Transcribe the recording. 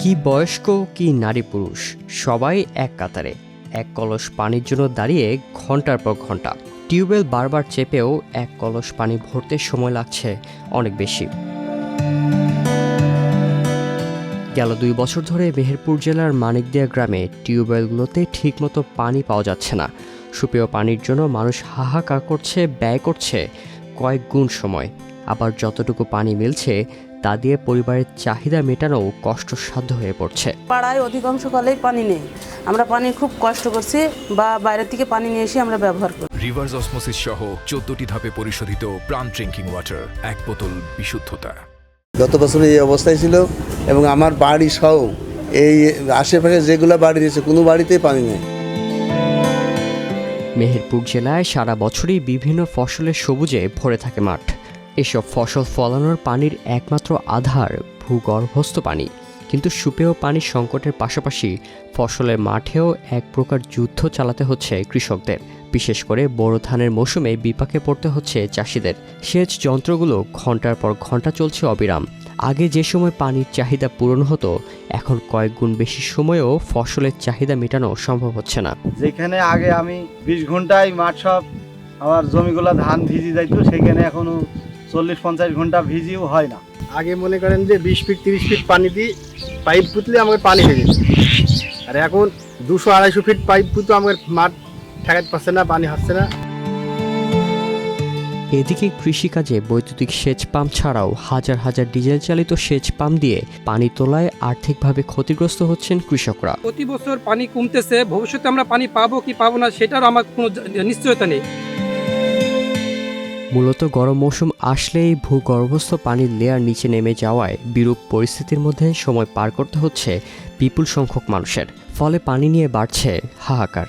কি বয়স্ক কি নারী পুরুষ সবাই এক কাতারে এক কলস পানির জন্য দাঁড়িয়ে ঘন্টার পর ঘন্টা। টিউবওয়েল বারবার চেপেও এক কলস পানি ভরতে সময় লাগছে অনেক বেশি। গেল 2 বছর ধরে মেহেরপুর জেলার মানিকদিয়া গ্রামে টিউবওয়েলগুলোতে ঠিকমতো পানি পাওয়া যাচ্ছে না। সুপেয় পানির জন্য মানুষ হাহাকার করছে, ব্যয় করছে কয়েক গুণ সময়। আবার যতটুকু পানি মিলছে তা দিয়ে পরিবারের চাহিদা মেটানো কষ্টসাধ্য হয়ে পড়ছে। পাড়ায় অধিকাংশ কালেই পানি নেই, আমরা পানি খুব কষ্ট করছি বা বাইরে থেকে পানি নিয়ে এসে আমরা ব্যবহার করি। রিভার্স অসমোসিস সহ 14টি ধাপে পরিশোধিত প্রাণ ড্রিঙ্কিং ওয়াটার, 1 বোতল বিশুদ্ধতা। গত বছর এই অবস্থায় ছিল এবং আমার বাড়ি সহ এই আশেপাশে যেগুলো বাড়ি রয়েছে কোনো বাড়িতেই পানি নেই। মেহেরপুর জেলায় সারা বছরই বিভিন্ন ফসলের সবুজে ভরে থাকে মাঠ। এসব ফসল ফলানোর পানির একমাত্র আধার ভূগর্ভস্থ পানি। কিন্তু সুপেয় পানির সংকটের পাশাপাশি ফসলের মাঠেও এক প্রকার যুদ্ধ চালাতে হচ্ছে কৃষকদের। বিশেষ করে বোরো ধানের মৌসুমে বিপাকে পড়তে হচ্ছে চাষিদের। সেচ যন্ত্রগুলো ঘন্টার পর ঘন্টা চলছে অবিরাম। আগে যে সময় পানির চাহিদা পূরণ হতো, এখন কয়েক গুণ বেশি সময়েও ফসলের চাহিদা মেটানো সম্ভব হচ্ছে না। যেখানে আগে আমি 20 ঘন্টায় মাঠ সব আমার জমিগুলো ধান ভিজি যাইতো, সেখানে এখনো 40-50 ঘন্টা ভিজিও হয় না। আগে মনে করেন যে 20 ফিট 30 ফিট পানি দিয়ে পাইপ পুতলে আমাদের পানি হয়ে যেত, আর এখন 200-250 ফিট পাইপ পুতো আমাদের মাঠ ঠেকাতে পারছে না, পানি হচ্ছে না। এদিকে কৃষিকাজে বৈদ্যুতিক সেচ পাম্প ছাড়াও হাজার হাজার ডিজেল চালিত সেচ পাম্প দিয়ে পানি তোলায় আর্থিকভাবে ক্ষতিগ্রস্ত হচ্ছেন কৃষকরা। প্রতি বছর পানি কমতেছে, ভবিষ্যতে আমরা পানি পাবো কি পাবো না সেটারও আমার কোনো নিশ্চয়তা নেই। মূলত গরম মৌসুম আসলেই ভূগর্ভস্থ পানির লেয়ার নিচে নেমে যাওয়ায় বিরূপ পরিস্থিতির মধ্যে সময় পার করতে হচ্ছে বিপুল সংখ্যক মানুষের। ফলে পানি নিয়ে বাড়ছে হাহাকার।